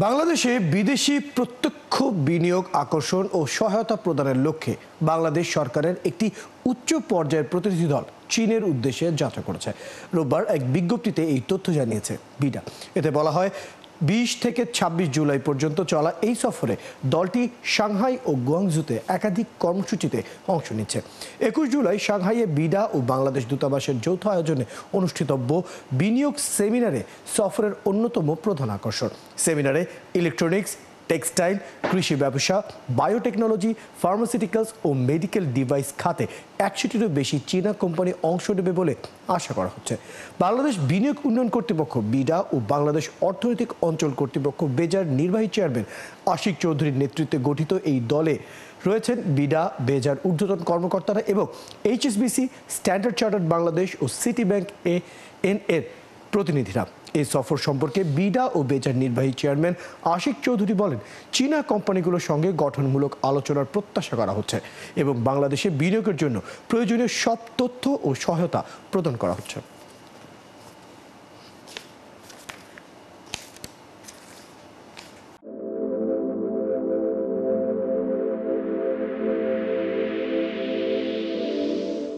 বাংলাদেশে বিদেশি প্রত্যক্ষ বিনিয়োগ আকর্ষণ ও সহায়তা প্রদানের লক্ষ্যে বাংলাদেশ সরকারের একটি উচ্চ পর্যায়ের প্রতিনিধি দল চীনের উদ্দেশ্যে যাত্রা করেছে। রোববার এক বিজ্ঞপ্তিতে এই তথ্য জানিয়েছে বিডা। এতে বলা হয়, 20 থেকে 26 জুলাই পর্যন্ত চলা এই সফরে দলটি সাংহাই ও গুয়াংজুতে একাধিক কর্মসূচিতে অংশ নিচ্ছে। 21 জুলাই সাংহাইয়ে বিডা ও বাংলাদেশ দূতাবাসের যৌথ আয়োজনে অনুষ্ঠিতব্য বিনিয়োগ সেমিনারে সফরের অন্যতম প্রধান আকর্ষণ। সেমিনারে ইলেকট্রনিক্স, টেক্সটাইল, কৃষি ব্যবসা, বায়োটেকনোলজি, ফার্মাসিউটিক্যালস ও মেডিকেল ডিভাইস খাতে 100টিরও বেশি চীনা কোম্পানি অংশ নেবে বলে আশা করা হচ্ছে। বাংলাদেশ বিনিয়োগ উন্নয়ন কর্তৃপক্ষ বিডা ও বাংলাদেশ অর্থনৈতিক অঞ্চল কর্তৃপক্ষ বেজার নির্বাহী চেয়ারম্যান আশিক চৌধুরীর নেতৃত্বে গঠিত এই দলে রয়েছেন বিডা, বেজার ঊর্ধ্বতন কর্মকর্তারা এবং এইচএসবিসি, স্ট্যান্ডার্ড চার্টার্ড বাংলাদেশ ও সিটি ব্যাংক এর প্রতিনিধিরা। এই সফর সম্পর্কে বিডা ও বেজার নির্বাহী চেয়ারম্যান আশিক চৌধুরী বলেন, চীনা কোম্পানিগুলোর সঙ্গে গঠনমূলক আলোচনার প্রত্যাশা করা হচ্ছে এবং বাংলাদেশে বিনিয়োগের জন্য প্রয়োজনীয় সব তথ্য ও সহায়তা প্রদান করা হচ্ছে।